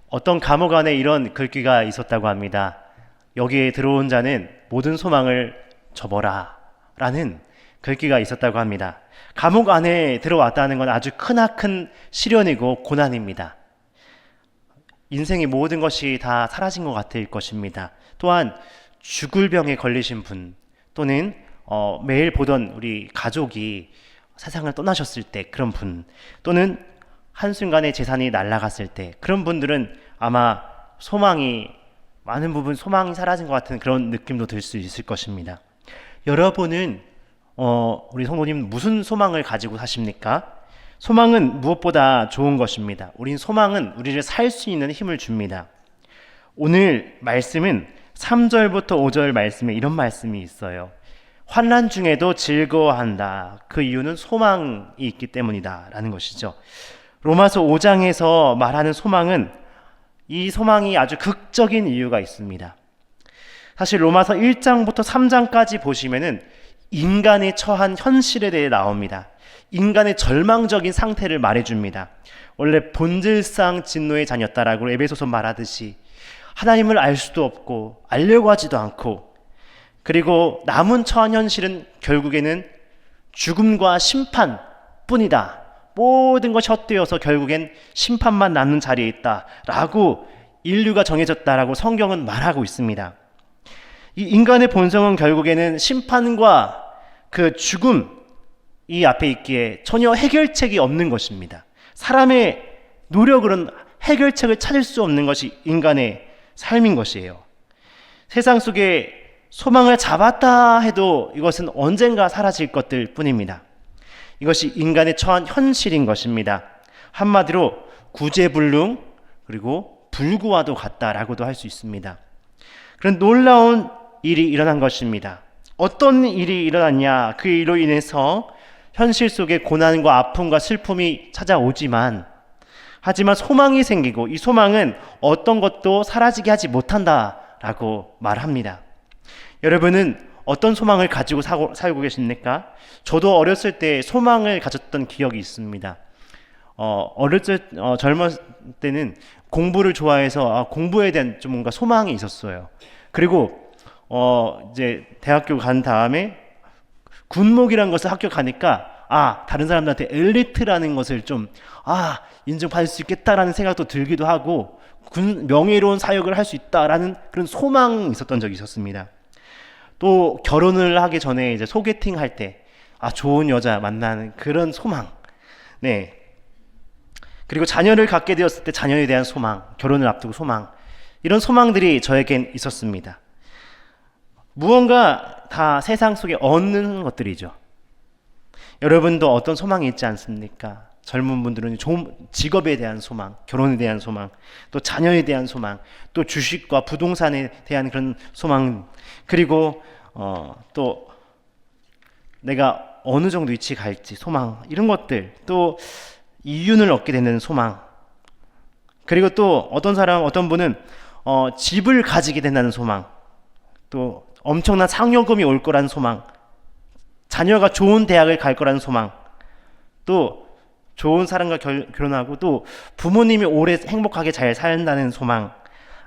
어떤 감옥 안에 이런 글귀가 있었다고 합니다. 여기에 들어온 자는 모든 소망을 접어라 라는 글귀가 있었다고 합니다. 감옥 안에 들어왔다는 건 아주 크나큰 시련이고 고난입니다. 인생의 모든 것이 다 사라진 것 같을 것입니다. 또한 죽을 병에 걸리신 분, 또는 매일 보던 우리 가족이 세상을 떠나셨을 때 그런 분, 또는 한순간에 재산이 날아갔을 때 그런 분들은 아마 많은 부분 소망이 사라진 것 같은 그런 느낌도 들 수 있을 것입니다. 여러분은 우리 성도님 무슨 소망을 가지고 사십니까? 소망은 무엇보다 좋은 것입니다. 소망은 우리를 살 수 있는 힘을 줍니다. 오늘 말씀은 3절부터 5절 말씀에 이런 말씀이 있어요. 환난 중에도 즐거워한다. 그 이유는 소망이 있기 때문이다 라는 것이죠. 로마서 5장에서 말하는 소망은, 이 소망이 아주 극적인 이유가 있습니다. 사실 로마서 1장부터 3장까지 보시면은 인간의 처한 현실에 대해 나옵니다. 인간의 절망적인 상태를 말해줍니다. 원래 본질상 진노의 자녀다라고 에베소서 말하듯이 하나님을 알 수도 없고 알려고 하지도 않고, 그리고 남은 처한 현실은 결국에는 죽음과 심판뿐이다. 모든 것이 헛되어서 결국엔 심판만 남는 자리에 있다라고 인류가 정해졌다라고 성경은 말하고 있습니다. 이 인간의 본성은 결국에는 심판과 그 죽음 이 앞에 있기에 전혀 해결책이 없는 것입니다. 사람의 노력으로는 해결책을 찾을 수 없는 것이 인간의 삶인 것이에요. 세상 속에 소망을 잡았다 해도 이것은 언젠가 사라질 것들 뿐입니다. 이것이 인간의 처한 현실인 것입니다. 한마디로 구제불능, 그리고 불구와도 같다라고도 할 수 있습니다. 그런 놀라운 일이 일어난 것입니다. 어떤 일이 일어났냐? 그 일로 인해서 현실 속에 고난과 아픔과 슬픔이 찾아오지만, 하지만 소망이 생기고, 이 소망은 어떤 것도 사라지게 하지 못한다라고 말합니다. 여러분은 어떤 소망을 가지고 살고 계십니까? 저도 어렸을 때 소망을 가졌던 기억이 있습니다. 젊었을 때는 공부를 좋아해서 공부에 대한 좀 뭔가 소망이 있었어요. 그리고 이제 대학교 간 다음에 군목이라는 것을 합격하니까 다른 사람들한테 엘리트라는 것을 좀 인정받을 수 있겠다라는 생각도 들기도 하고, 명예로운 사역을 할 수 있다라는 그런 소망이 있었던 적이 있었습니다. 또 결혼을 하기 전에 이제 소개팅 할 때 좋은 여자 만나는 그런 소망, 네. 그리고 자녀를 갖게 되었을 때 자녀에 대한 소망, 결혼을 앞두고 소망, 이런 소망들이 저에겐 있었습니다. 무언가 다 세상 속에 얻는 것들이죠. 여러분도 어떤 소망이 있지 않습니까? 젊은 분들은 좋은 직업에 대한 소망, 결혼에 대한 소망, 또 자녀에 대한 소망, 또 주식과 부동산에 대한 그런 소망, 그리고 또 내가 어느 정도 위치 갈지 소망, 이런 것들, 또 이윤을 얻게 되는 소망, 그리고 또 어떤 분은 집을 가지게 된다는 소망, 또 엄청난 상여금이 올 거라는 소망, 자녀가 좋은 대학을 갈 거라는 소망, 또 좋은 사람과 결혼하고 또 부모님이 오래 행복하게 잘 산다는 소망,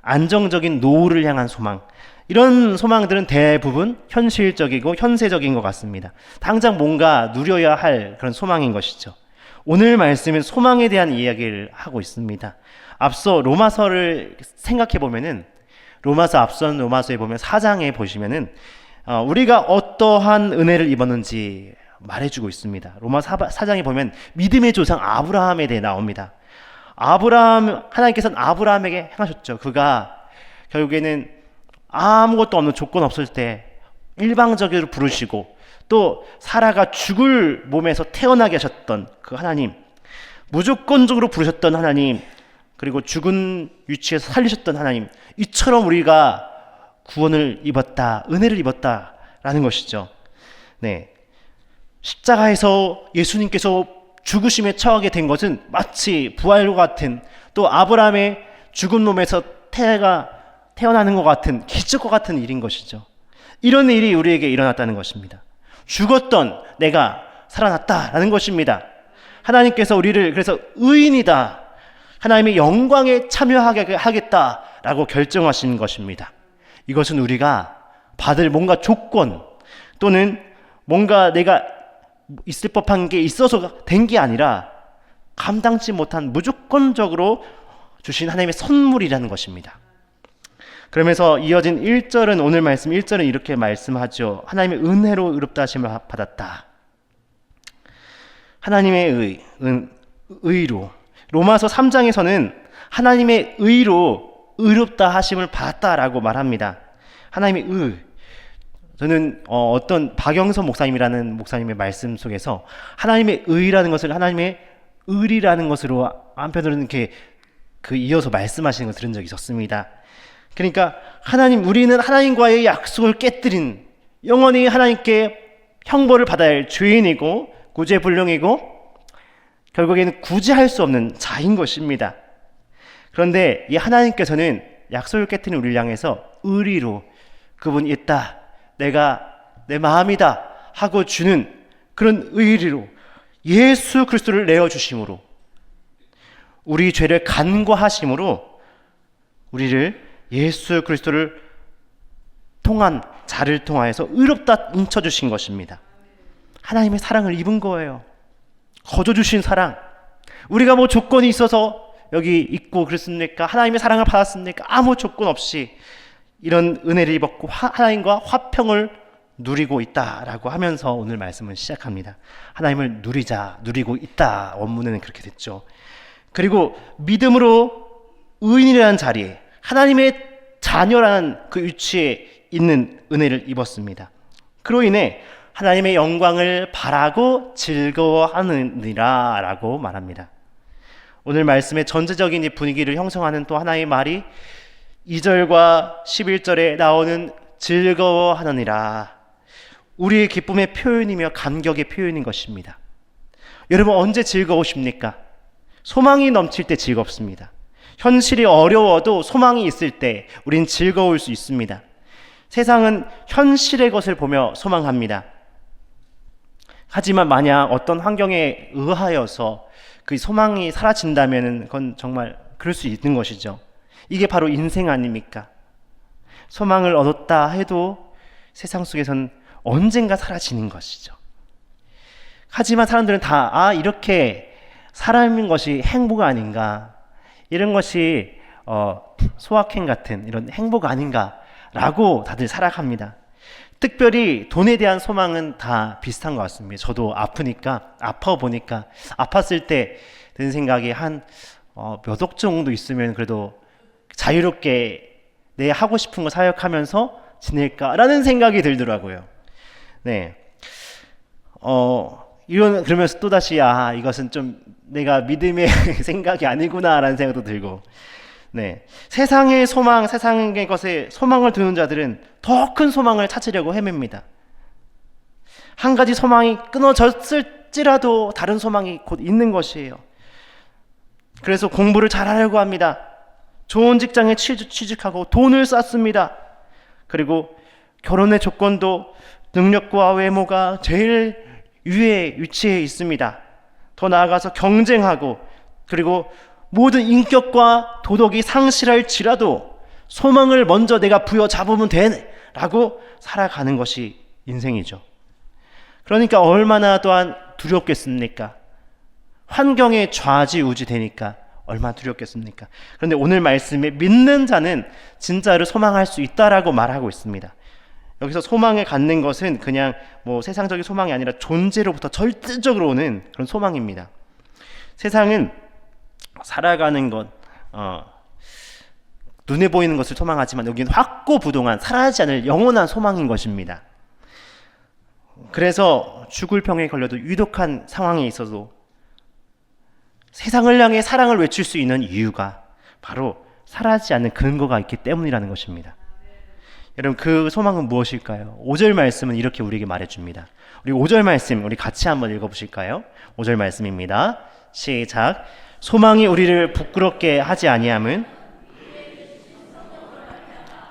안정적인 노후를 향한 소망, 이런 소망들은 대부분 현실적이고 현세적인 것 같습니다. 당장 뭔가 누려야 할 그런 소망인 것이죠. 오늘 말씀은 소망에 대한 이야기를 하고 있습니다. 앞서 로마서를 생각해 보면은, 앞선 로마서에 보면 4장에 보시면은 우리가 어떠한 은혜를 입었는지 말해주고 있습니다. 로마 4장에 보면 믿음의 조상 아브라함에 대해 나옵니다. 하나님께서는 아브라함에게 행하셨죠. 그가 결국에는 아무것도 없는, 조건 없을 때 일방적으로 부르시고, 또 사라가 죽을 몸에서 태어나게 하셨던 그 하나님, 무조건적으로 부르셨던 하나님, 그리고 죽은 위치에서 살리셨던 하나님, 이처럼 우리가 구원을 입었다, 은혜를 입었다라는 것이죠. 네, 십자가에서 예수님께서 죽으심에 처하게 된 것은 마치 부활과 같은, 또 아브라함의 죽은 몸에서 태어나는 것 같은, 기적과 같은 일인 것이죠. 이런 일이 우리에게 일어났다는 것입니다. 죽었던 내가 살아났다라는 것입니다. 하나님께서 우리를 그래서 의인이다, 하나님의 영광에 참여하게 하겠다라고 결정하신 것입니다. 이것은 우리가 받을 뭔가 조건 또는 뭔가 내가 있을 법한 게 있어서 된 게 아니라 감당치 못한 무조건적으로 주신 하나님의 선물이라는 것입니다. 그러면서 이어진 1절은 오늘 말씀 1절은 이렇게 말씀하죠. 하나님의 은혜로 의롭다 하심을 받았다. 하나님의 의로. 로마서 3장에서는 하나님의 의로 의롭다 하심을 받았다라고 말합니다. 하나님의 의. 저는 어떤 박영선 목사님이라는 목사님의 말씀 속에서 하나님의 의라는 것을 하나님의 의리라는 것으로 한편으로는 이렇게 이어서 말씀하시는 걸 들은 적이 있었습니다. 그러니까 우리는 하나님과의 약속을 깨뜨린 영원히 하나님께 형벌을 받아야 할 죄인이고 구제불능이고 결국에는 구제할 수 없는 자인 것입니다. 그런데 이 하나님께서는 약속을 깨뜨린 우리를 향해서 의리로 그분이 있다, 내가 내 마음이다 하고 주는 그런 의리로 예수 그리스도를 내어주심으로 우리 죄를 간과하심으로 우리를 예수 그리스도를 통한 자를 통하여서 의롭다 인쳐주신 것입니다. 하나님의 사랑을 입은 거예요. 거저주신 사랑. 우리가 뭐 조건이 있어서 여기 있고 그랬습니까? 하나님의 사랑을 받았습니까? 아무 조건 없이 이런 은혜를 입었고 하나님과 화평을 누리고 있다라고 하면서 오늘 말씀을 시작합니다. 하나님을 누리고 있다. 원문에는 그렇게 됐죠. 그리고 믿음으로 의인이라는 자리에 하나님의 자녀라는 그 위치에 있는 은혜를 입었습니다. 그로 인해 하나님의 영광을 바라고 즐거워하느니라 라고 말합니다. 오늘 말씀의 전체적인 분위기를 형성하는 또 하나의 말이 2절과 11절에 나오는 즐거워하느니라. 우리의 기쁨의 표현이며 감격의 표현인 것입니다. 여러분 언제 즐거우십니까? 소망이 넘칠 때 즐겁습니다. 현실이 어려워도 소망이 있을 때 우린 즐거울 수 있습니다. 세상은 현실의 것을 보며 소망합니다. 하지만 만약 어떤 환경에 의하여서 그 소망이 사라진다면 그건 정말 그럴 수 있는 것이죠. 이게 바로 인생 아닙니까? 소망을 얻었다 해도 세상 속에선 언젠가 사라지는 것이죠. 하지만 사람들은 다 이렇게 살아있는 것이 행복 아닌가, 이런 것이 소확행 같은 이런 행복 아닌가라고 다들 살아갑니다. 특별히 돈에 대한 소망은 다 비슷한 것 같습니다. 저도 아파 보니까 아팠을 때 드는 생각이 몇 억 정도 있으면 그래도 자유롭게 내 하고 싶은 거 사역하면서 지낼까라는 생각이 들더라고요. 네. 그러면서 또다시 이것은 좀 내가 믿음의 생각이 아니구나라는 생각도 들고, 네. 세상의 소망, 세상의 것에 소망을 두는 자들은 더 큰 소망을 찾으려고 헤맵니다. 한 가지 소망이 끊어졌을지라도 다른 소망이 곧 있는 것이에요. 그래서 공부를 잘하려고 합니다. 좋은 직장에 취직하고 돈을 쌓습니다. 그리고 결혼의 조건도 능력과 외모가 제일 위에 위치해 있습니다. 더 나아가서 경쟁하고, 그리고 모든 인격과 도덕이 상실할지라도 소망을 먼저 내가 부여잡으면 돼 라고 살아가는 것이 인생이죠. 그러니까 얼마나 또한 두렵겠습니까? 환경에 좌지우지 되니까 얼마나 두렵겠습니까? 그런데 오늘 말씀에 믿는 자는 진짜로 소망할 수 있다라고 말하고 있습니다. 여기서 소망을 갖는 것은 그냥 세상적인 소망이 아니라 존재로부터 절대적으로 오는 그런 소망입니다. 세상은 살아가는 것, 눈에 보이는 것을 소망하지만 여기는 확고부동한 사라지지 않을 영원한 소망인 것입니다. 그래서 죽을 병에 걸려도 유독한 상황에 있어도 세상을 향해 사랑을 외칠 수 있는 이유가 바로 사라지지 않는 근거가 있기 때문이라는 것입니다. 여러분 그 소망은 무엇일까요? 5절 말씀은 이렇게 우리에게 말해줍니다. 우리 5절 말씀 우리 같이 한번 읽어보실까요? 5절 말씀입니다. 시작. 소망이 우리를 부끄럽게 하지 아니함은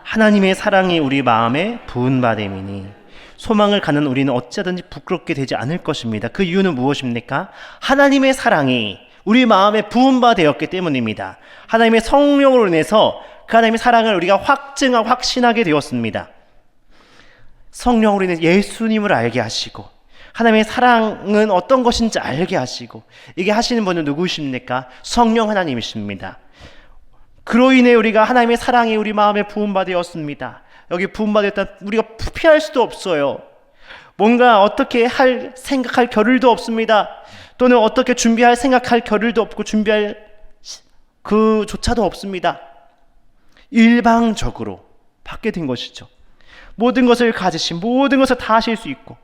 하나님의 사랑이 우리 마음에 부은 바 됨이니 소망을 갖는 우리는 어찌하든지 부끄럽게 되지 않을 것입니다. 그 이유는 무엇입니까? 하나님의 사랑이 우리 마음에 부은 바 되었기 때문입니다. 하나님의 성령으로 인해서 그 하나님의 사랑을 우리가 확증하고 확신하게 되었습니다. 성령으로 인해 예수님을 알게 하시고 하나님의 사랑은 어떤 것인지 알게 하시고, 이게 하시는 분은 누구십니까? 성령 하나님이십니다. 그로 인해 우리가 하나님의 사랑이 우리 마음에 부은 바 되었습니다. 여기 부은 바 되었다, 우리가 피할 수도 없어요. 뭔가 어떻게 생각할 겨를도 없습니다. 또는 어떻게 준비할 생각할 겨를도 없고 준비할 그조차도 없습니다. 일방적으로 받게 된 것이죠. 모든 것을 가지신, 모든 것을 다 하실 수 있고,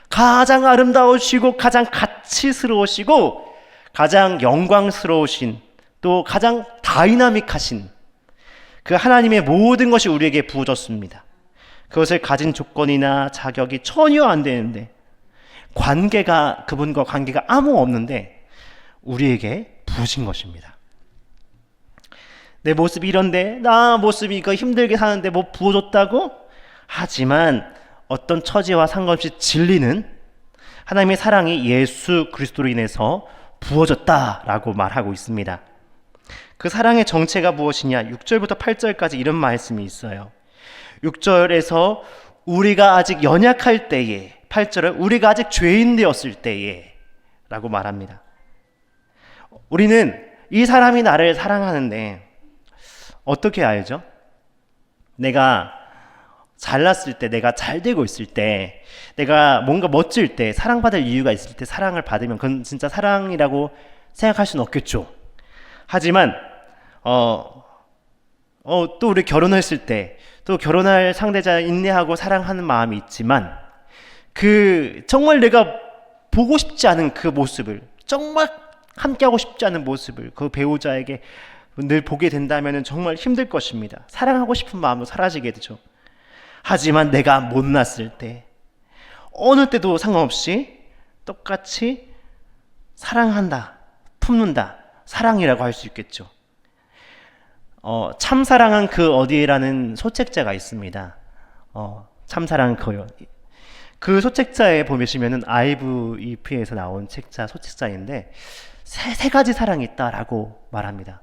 가장 아름다우시고 가장 가치스러우시고 가장 영광스러우신, 또 가장 다이나믹하신 그 하나님의 모든 것이 우리에게 부어졌습니다. 그것을 가진 조건이나 자격이 전혀 안 되는데, 그분과 관계가 아무 없는데 우리에게 부으신 것입니다. 내 모습이 이런데, 나 모습이 이거 힘들게 사는데 뭐 부어줬다고? 하지만 어떤 처지와 상관없이 진리는 하나님의 사랑이 예수 그리스도로 인해서 부어졌다라고 말하고 있습니다. 그 사랑의 정체가 무엇이냐? 6절부터 8절까지 이런 말씀이 있어요. 6절에서 우리가 아직 연약할 때에, 8절은 우리가 아직 죄인 되었을 때에 라고 말합니다. 우리는 이 사람이 나를 사랑하는데 어떻게 알죠? 내가 잘났을 때, 내가 잘 되고 있을 때, 내가 뭔가 멋질 때, 사랑받을 이유가 있을 때 사랑을 받으면 그건 진짜 사랑이라고 생각할 수는 없겠죠. 하지만 또 우리 결혼했을 때, 또 결혼할 상대자 인내하고 사랑하는 마음이 있지만, 정말 내가 보고 싶지 않은 그 모습을, 정말 함께하고 싶지 않은 모습을 그 배우자에게 늘 보게 된다면 정말 힘들 것입니다. 사랑하고 싶은 마음도 사라지게 되죠. 하지만 내가 못났을 때, 어느 때도 상관없이 똑같이 사랑한다, 품는다, 사랑이라고 할 수 있겠죠. 참사랑은 그 어디에라는 소책자가 있습니다. 참사랑은 그요. 그 소책자에 보시면은 IVEP에서 나온 소책자인데 세 가지 사랑이 있다라고 말합니다.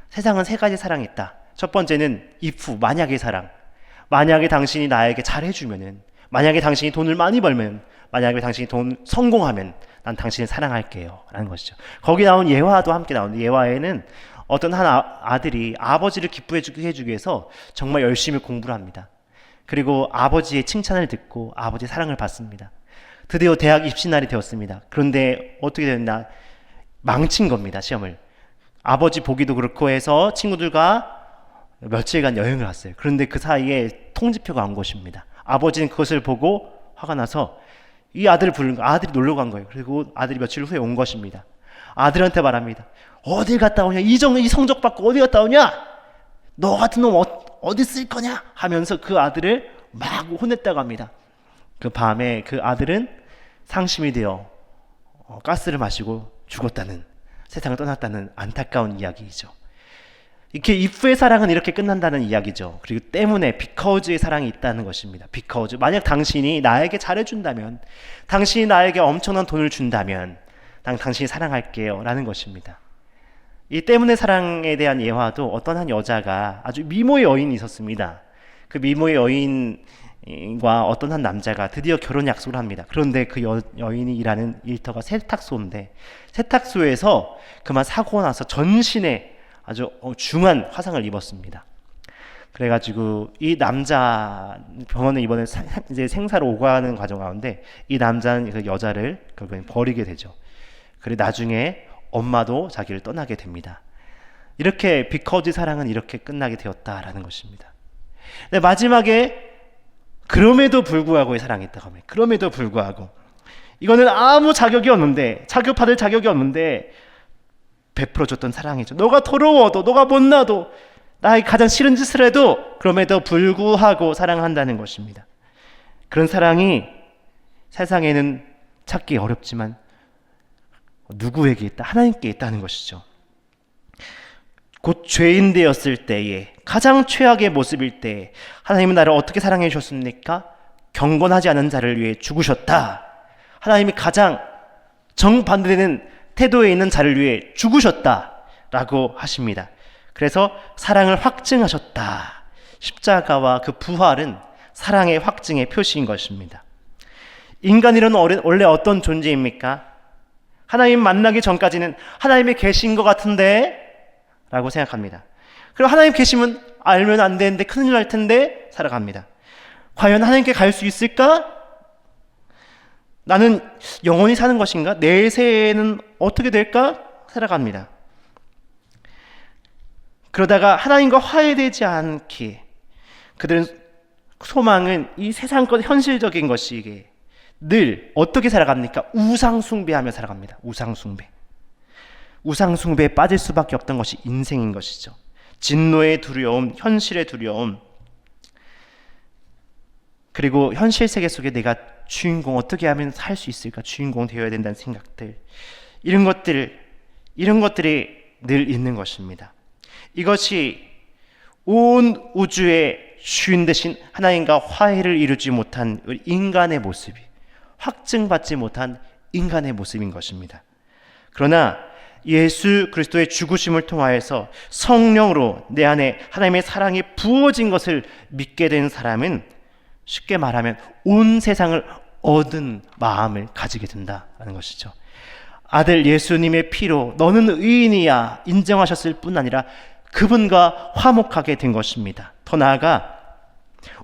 세상은 세 가지 사랑이 있다. 첫 번째는 if, 만약의 사랑. 만약에 당신이 나에게 잘해주면은, 만약에 당신이 돈을 많이 벌면, 만약에 당신이 성공하면 난 당신을 사랑할게요 라는 것이죠. 거기 나온 예화도 함께 나오는데, 예화에는 어떤 한 아들이 아버지를 기쁘게 해주기 위해서 정말 열심히 공부를 합니다. 그리고 아버지의 칭찬을 듣고 아버지의 사랑을 받습니다. 드디어 대학 입시날이 되었습니다. 그런데 어떻게 됐나? 망친 겁니다, 시험을. 아버지 보기도 그렇고 해서 친구들과 며칠간 여행을 갔어요. 그런데 그 사이에 통지표가 온 것입니다. 아버지는 그것을 보고 화가 나서 이 아들을 부른 거예요. 아들이 놀러 간 거예요. 그리고 아들이 며칠 후에 온 것입니다. 아들한테 말합니다. 어딜 갔다 오냐? 이 성적 받고 어디 갔다 오냐? 너 같은 놈 어디 쓸 거냐? 하면서 그 아들을 막 혼냈다고 합니다. 그 밤에 그 아들은 상심이 되어 가스를 마시고 죽었다는, 세상을 떠났다는 안타까운 이야기이죠. 이렇게 if의 사랑은 이렇게 끝난다는 이야기죠. 그리고 때문에 because의 사랑이 있다는 것입니다. because, 만약 당신이 나에게 잘해준다면, 당신이 나에게 엄청난 돈을 준다면 난 당신이 사랑할게요 라는 것입니다. 이 때문에 사랑에 대한 예화도 어떤 한 여자가, 아주 미모의 여인이 있었습니다. 그 미모의 여인과 어떤 한 남자가 드디어 결혼 약속을 합니다. 그런데 그 여인이 일하는 일터가 세탁소인데, 세탁소에서 그만 사고가 나서 전신에 아주 중한 화상을 입었습니다. 그래가지고 이 남자 병원에 이번에 이제 생사로 오가는 과정 가운데 이 남자는 그 여자를 결국엔 버리게 되죠. 그리고 나중에 엄마도 자기를 떠나게 됩니다. 이렇게 because 사랑은 이렇게 끝나게 되었다라는 것입니다. 근데 마지막에 그럼에도 불구하고의 사랑이 있다고 합니다. 그럼에도 불구하고, 이거는 아무 자격이 없는데, 받을 자격이 없는데 베풀어줬던 사랑이죠. 너가 더러워도, 너가 못나도, 나에게 가장 싫은 짓을 해도 그럼에도 불구하고 사랑한다는 것입니다. 그런 사랑이 세상에는 찾기 어렵지만 누구에게 있다? 하나님께 있다는 것이죠. 곧 죄인 되었을 때에, 가장 최악의 모습일 때 하나님은 나를 어떻게 사랑해 주셨습니까? 경건하지 않은 자를 위해 죽으셨다. 하나님이 가장 정반대되는 태도에 있는 자를 위해 죽으셨다라고 하십니다. 그래서 사랑을 확증하셨다. 십자가와 그 부활은 사랑의 확증의 표시인 것입니다. 인간이란 원래 어떤 존재입니까? 하나님 만나기 전까지는 하나님이 계신 것 같은데 라고 생각합니다. 그리고 하나님 계시면 알면 안 되는데 큰일 날 텐데 살아갑니다. 과연 하나님께 갈 수 있을까? 나는 영원히 사는 것인가? 내세에는 어떻게 될까? 살아갑니다. 그러다가 하나님과 화해되지 않기, 그들은 소망은 이 세상 것 현실적인 것이기에 늘 어떻게 살아갑니까? 우상 숭배하며 살아갑니다. 우상 숭배에 빠질 수밖에 없던 것이 인생인 것이죠. 진노의 두려움, 현실의 두려움, 그리고 현실 세계 속에 내가 주인공 어떻게 하면 살 수 있을까? 주인공 되어야 된다는 생각들, 이런 것들이 늘 있는 것입니다. 이것이 온 우주의 주인 되신 하나님과 화해를 이루지 못한 인간의 모습이, 확증받지 못한 인간의 모습인 것입니다. 그러나 예수 그리스도의 죽으심을 통하여서 성령으로 내 안에 하나님의 사랑이 부어진 것을 믿게 된 사람은 쉽게 말하면 온 세상을 얻은 마음을 가지게 된다는 것이죠. 아들 예수님의 피로 너는 의인이야 인정하셨을 뿐 아니라 그분과 화목하게 된 것입니다. 더 나아가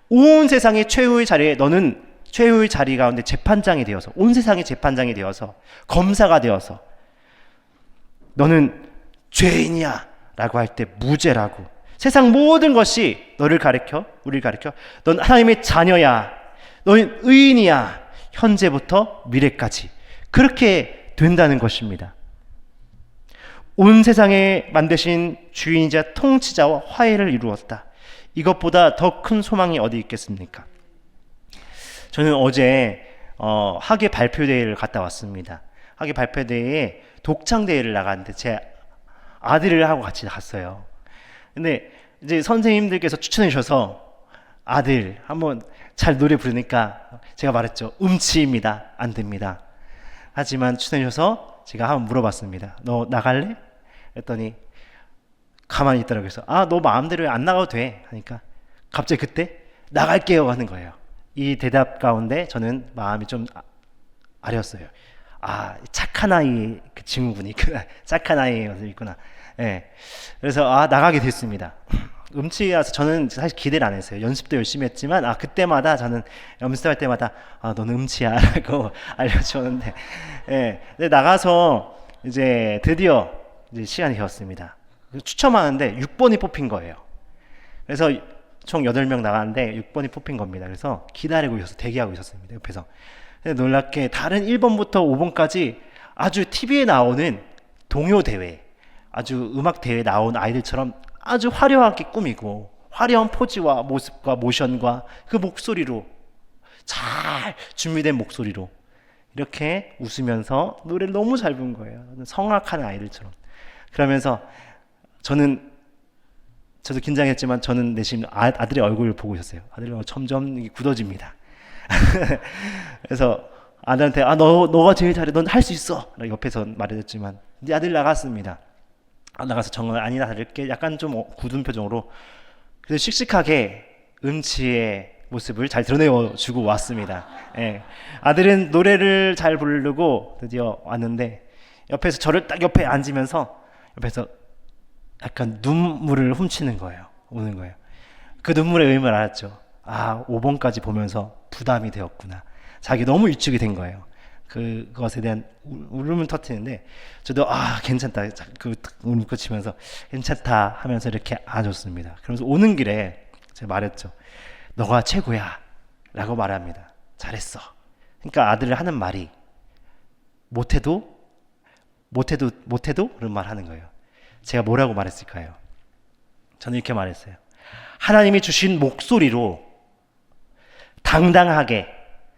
온 세상의 최후의 자리에 너는 최후의 자리 가운데 재판장이 되어서, 온 세상의 재판장이 되어서, 검사가 되어서 너는 죄인이야 라고 할 때 무죄라고, 세상 모든 것이 너를 가리켜, 우리를 가리켜 넌 하나님의 자녀야, 너는 의인이야, 현재부터 미래까지 그렇게 된다는 것입니다. 온 세상에 만드신 주인이자 통치자와 화해를 이루었다. 이것보다 더 큰 소망이 어디 있겠습니까? 저는 어제 학예 발표대회를 갔다 왔습니다. 학예 발표대회에 독창대회를 나갔는데 제 아들을 하고 같이 갔어요. 근데 이제 선생님들께서 추천해 주셔서 아들 한번 잘 노래 부르니까 제가 말했죠. 음치입니다. 안 됩니다. 하지만 추천해 주셔서 제가 한번 물어봤습니다. 너 나갈래? 그랬더니 가만히 있더라고요. 그래서 너 마음대로 안 나가도 돼 하니까 갑자기 그때 나갈게요 하는 거예요. 이 대답 가운데 저는 마음이 좀 아렸어요. 착한 아이 그 친구분이 착한 아이였구나. 예. 그래서 나가게 됐습니다. 음치라서 저는 사실 기대를 안 했어요. 연습도 열심히 했지만 그때마다 저는 연습할 때마다 너는 음치야 라고 알려주었는데, 예. 근데 나가서 이제 드디어 이제 시간이 되었습니다. 추첨하는데 6번이 뽑힌 거예요. 그래서 총 8명 나갔는데 6번이 뽑힌 겁니다. 그래서 기다리고 있었어요. 대기하고 있었습니다. 옆에서. 근데 놀랍게 다른 1번부터 5번까지 아주 TV에 나오는 동요 대회, 아주 음악 대회에 나온 아이들처럼 아주 화려하게 꾸미고 화려한 포즈와 모습과 모션과 그 목소리로, 잘 준비된 목소리로 이렇게 웃으면서 노래를 너무 잘 부른 거예요. 성악하는 아이들처럼. 그러면서 저도 긴장했지만 저는 내심 아들의 얼굴을 보고 있었어요. 아들이 점점 굳어집니다. 그래서 아들한테 너가 제일 잘해, 넌 할 수 있어 옆에서 말해줬지만 이제 아들 나갔습니다. 나가서 정말 아니나 다를게 약간 좀 굳은 표정으로 그래서 씩씩하게 음치의 모습을 잘 드러내주고 왔습니다. 예. 아들은 노래를 잘 부르고 드디어 왔는데 옆에서 저를 딱 옆에 앉으면서 옆에서 약간 눈물을 훔치는 거예요. 우는 거예요. 그 눈물의 의미를 알았죠. 5번까지 보면서 부담이 되었구나. 자기 너무 위축이 된 거예요. 그것에 대한 울음을 터뜨리는데 저도 괜찮다. 그 울음을 치면서 괜찮다 하면서 이렇게 안아줬습니다. 그러면서 오는 길에 제가 말했죠. 너가 최고야 라고 말합니다. 잘했어. 그러니까 아들을 하는 말이 못해도 그런 말 하는 거예요. 제가 뭐라고 말했을까요? 저는 이렇게 말했어요. 하나님이 주신 목소리로 당당하게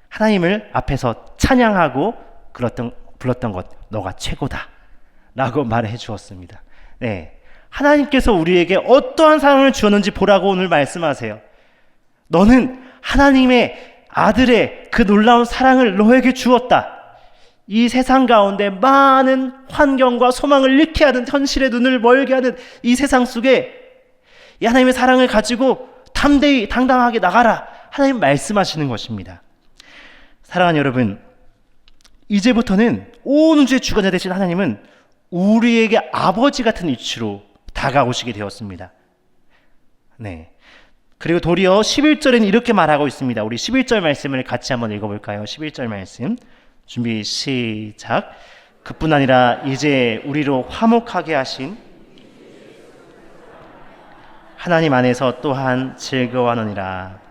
하나님을 앞에서 찬양하고 불렀던 것, 너가 최고다 라고 말해 주었습니다. 네, 하나님께서 우리에게 어떠한 사랑을 주었는지 보라고 오늘 말씀하세요. 너는 하나님의 아들의 그 놀라운 사랑을 너에게 주었다. 이 세상 가운데 많은 환경과 소망을 잃게 하는, 현실의 눈을 멀게 하는 이 세상 속에 이 하나님의 사랑을 가지고 담대히 당당하게 나가라, 하나님 말씀하시는 것입니다. 사랑하는 여러분, 이제부터는 온 우주의 주관자 되신 하나님은 우리에게 아버지 같은 위치로 다가오시게 되었습니다. 네. 그리고 도리어 11절에는 이렇게 말하고 있습니다. 우리 11절 말씀을 같이 한번 읽어볼까요? 11절 말씀 준비 시작. 그뿐 아니라 이제 우리로 화목하게 하신 하나님 안에서 또한 즐거워하느니라.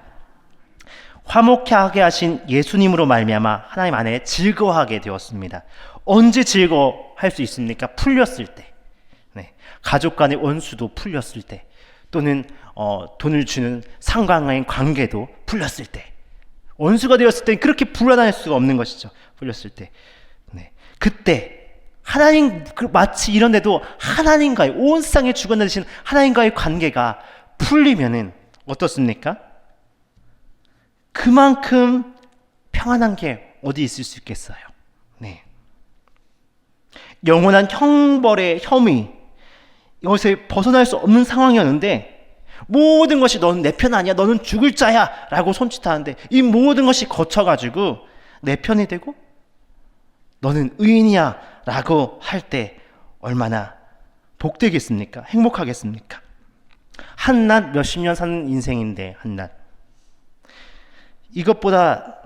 화목하게 하신 예수님으로 말미암아 하나님 안에 즐거워하게 되었습니다. 언제 즐거워할 수 있습니까? 풀렸을 때. 네. 가족 간의 원수도 풀렸을 때, 또는 돈을 주는 상관과의 관계도 풀렸을 때, 원수가 되었을 때 그렇게 불안할 수가 없는 것이죠. 풀렸을 때. 네. 그때 하나님, 마치 이런데도 하나님과의, 온 세상의 주관자 되신 하나님과의 관계가 풀리면은 어떻습니까? 그만큼 평안한 게 어디 있을 수 있겠어요. 네. 영원한 형벌의 혐의, 이것에 벗어날 수 없는 상황이었는데, 모든 것이 너는 내 편 아니야, 너는 죽을 자야 라고 손짓하는데, 이 모든 것이 거쳐가지고 내 편이 되고 너는 의인이야 라고 할 때 얼마나 복되겠습니까? 행복하겠습니까? 한낱 몇십 년 사는 인생인데, 한낱. 이것보다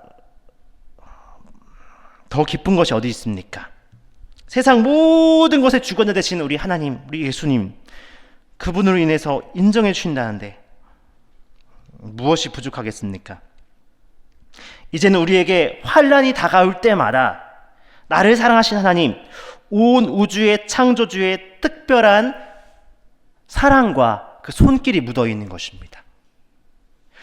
더 기쁜 것이 어디 있습니까? 세상 모든 것의 주관자 되신 우리 하나님, 우리 예수님, 그분으로 인해서 인정해 주신다는데 무엇이 부족하겠습니까? 이제는 우리에게 환난이 다가올 때마다 나를 사랑하신 하나님, 온 우주의 창조주의 특별한 사랑과 그 손길이 묻어 있는 것입니다.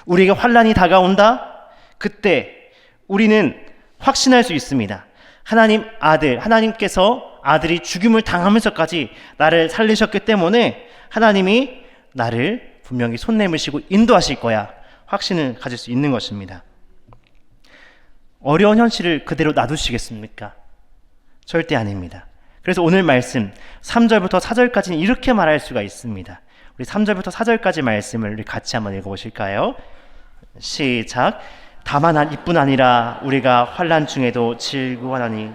우리에게 환난이 다가온다? 그때 우리는 확신할 수 있습니다. 하나님 아들, 하나님께서 아들이 죽임을 당하면서까지 나를 살리셨기 때문에 하나님이 나를 분명히 손 내미시고 인도하실 거야, 확신을 가질 수 있는 것입니다. 어려운 현실을 그대로 놔두시겠습니까? 절대 아닙니다. 그래서 오늘 말씀 3절부터 4절까지는 이렇게 말할 수가 있습니다. 우리 3절부터 4절까지 말씀을 우리 같이 한번 읽어보실까요? 시작. 다만 이뿐 아니라 우리가 환난 중에도 즐거워하니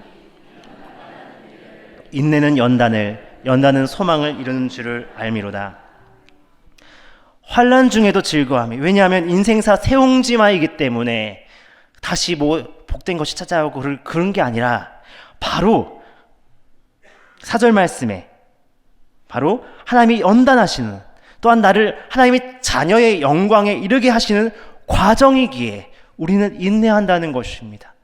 인내는 연단은 소망을 이루는 줄을 알미로다. 환난 중에도 즐거워함이, 왜냐하면 인생사 세옹지마이기 때문에 다시 복된 것이 찾아오고 그런 게 아니라, 바로 4절 말씀에 바로 하나님이 연단하시는, 또한 나를 하나님의 자녀의 영광에 이르게 하시는 과정이기에 우리는 인내한다는 것입니다.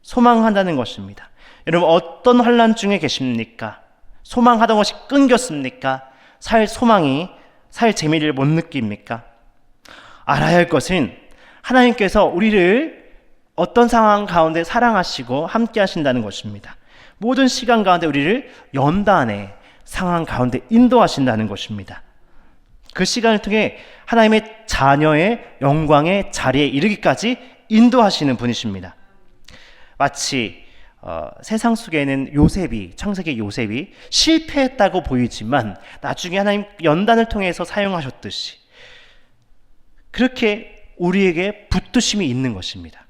소망한다는 것입니다. 여러분, 어떤 환난 중에 계십니까? 소망하던 것이 끊겼습니까? 살 소망이, 살 재미를 못 느낍니까? 알아야 할 것은 하나님께서 우리를 어떤 상황 가운데 사랑하시고 함께 하신다는 것입니다. 모든 시간 가운데 우리를 연단의 상황 가운데 인도하신다는 것입니다. 그 시간을 통해 하나님의 자녀의 영광의 자리에 이르기까지 인도하시는 분이십니다. 마치 세상 속에는 요셉이, 창세기 요셉이 실패했다고 보이지만 나중에 하나님 연단을 통해서 사용하셨듯이, 그렇게 우리에게 붙드심이 있는 것입니다.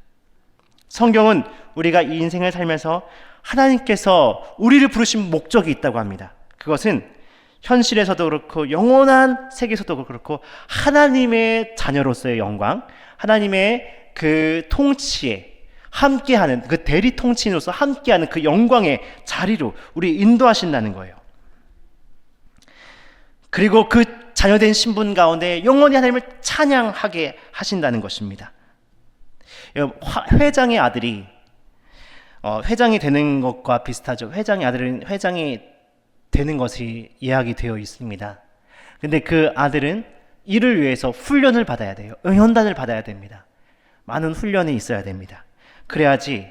성경은 우리가 이 인생을 살면서 하나님께서 우리를 부르신 목적이 있다고 합니다. 그것은 현실에서도 그렇고 영원한 세계에서도 그렇고 하나님의 자녀로서의 영광, 하나님의 그 통치에 함께하는, 그 대리 통치인으로서 함께하는 그 영광의 자리로 우리 인도하신다는 거예요. 그리고 그 자녀된 신분 가운데 영원히 하나님을 찬양하게 하신다는 것입니다. 회장의 아들이 회장이 되는 것과 비슷하죠. 회장의 아들은 회장이 되는 것이 예약이 되어 있습니다. 근데 그 아들은 이를 위해서 훈련을 받아야 돼요. 연단을 받아야 됩니다. 많은 훈련이 있어야 됩니다. 그래야지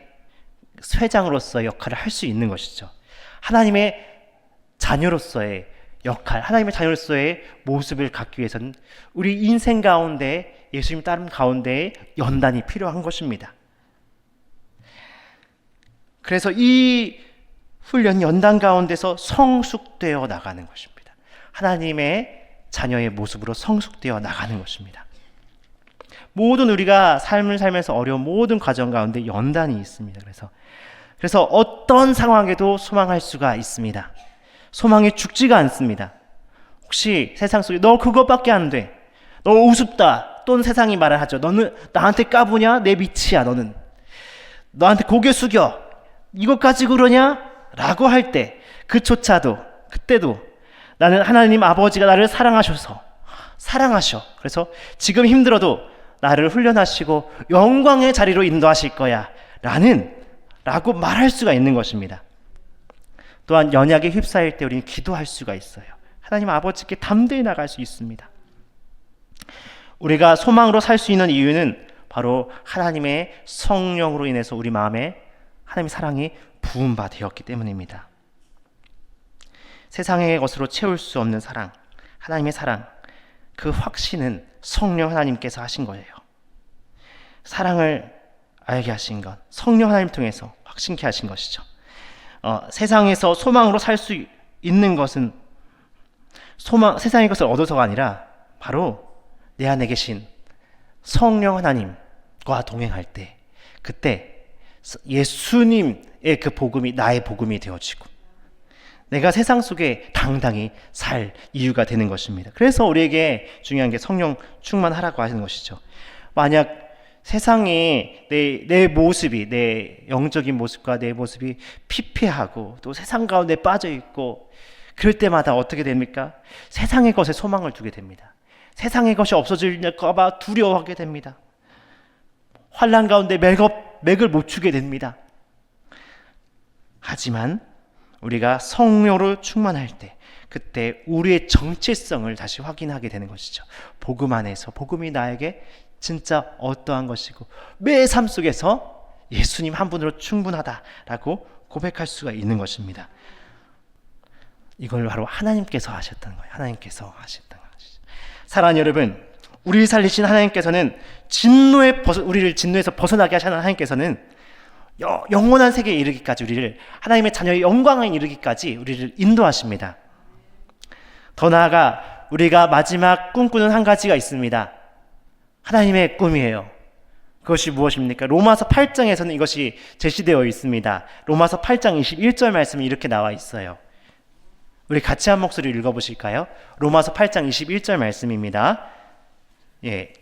회장으로서의 역할을 할 수 있는 것이죠. 하나님의 자녀로서의 역할, 하나님의 자녀로서의 모습을 갖기 위해서는 우리 인생 가운데, 예수님 따름 가운데 연단이 필요한 것입니다. 그래서 이 훈련 연단 가운데서 성숙되어 나가는 것입니다. 하나님의 자녀의 모습으로 성숙되어 나가는 것입니다. 모든 우리가 삶을 살면서 어려운 모든 과정 가운데 연단이 있습니다. 그래서 어떤 상황에도 소망할 수가 있습니다. 소망이 죽지가 않습니다. 혹시 세상 속에 너 그것밖에 안 돼, 너 우습다, 또는 세상이 말을 하죠. 너는 나한테 까부냐? 내 밑이야. 너는 너한테 고개 숙여, 이것까지 그러냐? 라고 할 때, 그때도 나는 하나님 아버지가 나를 사랑하셔. 그래서 지금 힘들어도 나를 훈련하시고 영광의 자리로 인도하실 거야 라고 말할 수가 있는 것입니다. 또한 연약에 휩싸일 때 우리는 기도할 수가 있어요. 하나님 아버지께 담대히 나갈 수 있습니다. 우리가 소망으로 살 수 있는 이유는 바로 하나님의 성령으로 인해서 우리 마음에 하나님의 사랑이 부음바 되었기 때문입니다. 세상의 것으로 채울 수 없는 사랑, 하나님의 사랑, 그 확신은 성령 하나님께서 하신 거예요. 사랑을 알게 하신 것, 성령 하나님 통해서 확신케 하신 것이죠. 세상에서 소망으로 살 수 있는 것은 세상의 것을 얻어서가 아니라 바로 내 안에 계신 성령 하나님과 동행할 때, 그때 예수님의 그 복음이 나의 복음이 되어지고 내가 세상 속에 당당히 살 이유가 되는 것입니다. 그래서 우리에게 중요한 게 성령 충만하라고 하시는 것이죠. 만약 세상에 내 모습이, 내 영적인 모습과 내 모습이 피폐하고 또 세상 가운데 빠져 있고 그럴 때마다 어떻게 됩니까? 세상의 것에 소망을 두게 됩니다. 세상의 것이 없어질까 봐 두려워하게 됩니다. 환난 가운데 맥을 못 추게 됩니다. 하지만 우리가 성령으로 충만할 때, 그때 우리의 정체성을 다시 확인하게 되는 것이죠. 복음 안에서 복음이 나에게 진짜 어떠한 것이고 매 삶 속에서 예수님 한 분으로 충분하다라고 고백할 수가 있는 것입니다. 이걸 바로 하나님께서 하셨다는 거예요. 하나님께서 하셨다는 것이죠. 사랑하는 여러분, 우리를 살리신 하나님께서는 우리를 진노에서 벗어나게 하시는 하나님께서는 영원한 세계에 이르기까지 우리를, 하나님의 자녀의 영광에 이르기까지 우리를 인도하십니다. 더 나아가 우리가 마지막 꿈꾸는 한 가지가 있습니다. 하나님의 꿈이에요. 그것이 무엇입니까? 로마서 8장에서는 이것이 제시되어 있습니다. 로마서 8장 21절 말씀이 이렇게 나와 있어요. 우리 같이 한 목소리 읽어보실까요? 로마서 8장 21절 말씀입니다.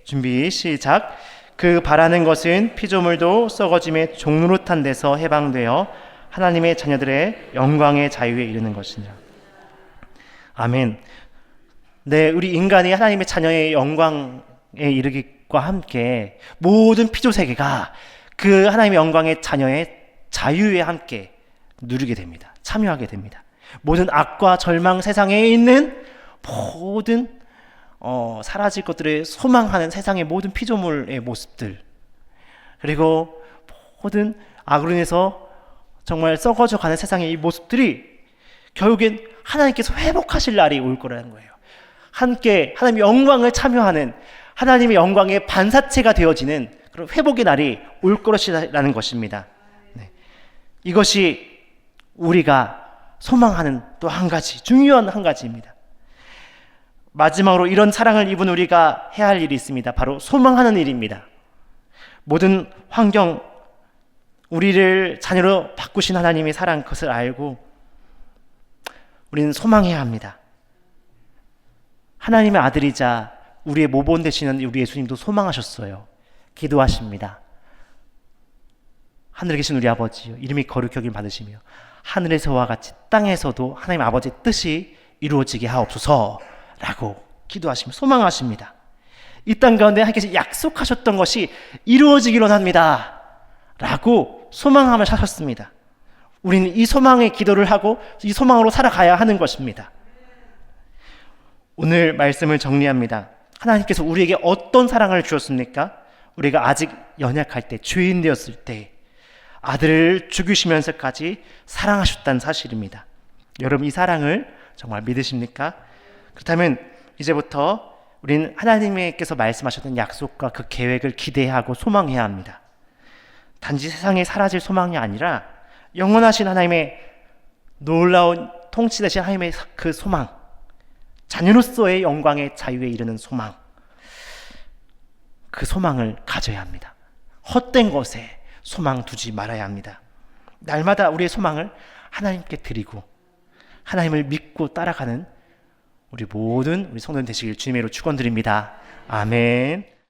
준비 시작. 그 바라는 것은 피조물도 썩어짐의 종노릇한 데서 해방되어 하나님의 자녀들의 영광의 자유에 이르는 것이니라. 아멘. 네, 우리 인간이 하나님의 자녀의 영광에 이르기과 함께 모든 피조세계가 그 하나님의 영광의 자녀의 자유에 함께 누리게 됩니다. 참여하게 됩니다. 모든 악과 절망, 세상에 있는 모든 사라질 것들을 소망하는 세상의 모든 피조물의 모습들, 그리고 모든 악으로 인해서 정말 썩어져 가는 세상의 이 모습들이 결국엔 하나님께서 회복하실 날이 올 거라는 거예요. 함께 하나님의 영광을 참여하는, 하나님의 영광의 반사체가 되어지는 그런 회복의 날이 올 것이라는 것입니다. 이것이 우리가 소망하는 또 한 가지, 중요한 한 가지입니다. 마지막으로 이런 사랑을 입은 우리가 해야 할 일이 있습니다. 바로 소망하는 일입니다. 모든 환경, 우리를 자녀로 바꾸신 하나님의 사랑, 그것을 알고 우리는 소망해야 합니다. 하나님의 아들이자 우리의 모본 되시는 우리 예수님도 소망하셨어요. 기도하십니다. 하늘에 계신 우리 아버지요, 이름이 거룩히 여김 받으시며 하늘에서와 같이 땅에서도 하나님 아버지의 뜻이 이루어지게 하옵소서 라고 기도하시며 소망하십니다. 이 땅 가운데 하나님께서 약속하셨던 것이 이루어지기로 합니다 라고 소망하며 사셨습니다. 우리는 이 소망의 기도를 하고 이 소망으로 살아가야 하는 것입니다. 오늘 말씀을 정리합니다. 하나님께서 우리에게 어떤 사랑을 주셨습니까? 우리가 아직 연약할 때, 죄인 되었을 때 아들을 죽이시면서까지 사랑하셨다는 사실입니다. 여러분, 이 사랑을 정말 믿으십니까? 그렇다면 이제부터 우리는 하나님께서 말씀하셨던 약속과 그 계획을 기대하고 소망해야 합니다. 단지 세상에 사라질 소망이 아니라 영원하신 하나님의 놀라운 통치 되신 하나님의 그 소망, 자녀로서의 영광의 자유에 이르는 소망, 그 소망을 가져야 합니다. 헛된 것에 소망 두지 말아야 합니다. 날마다 우리의 소망을 하나님께 드리고 하나님을 믿고 따라가는 우리 모든 우리 성도들 되시길 주님의 이름으로 축원드립니다. 아멘.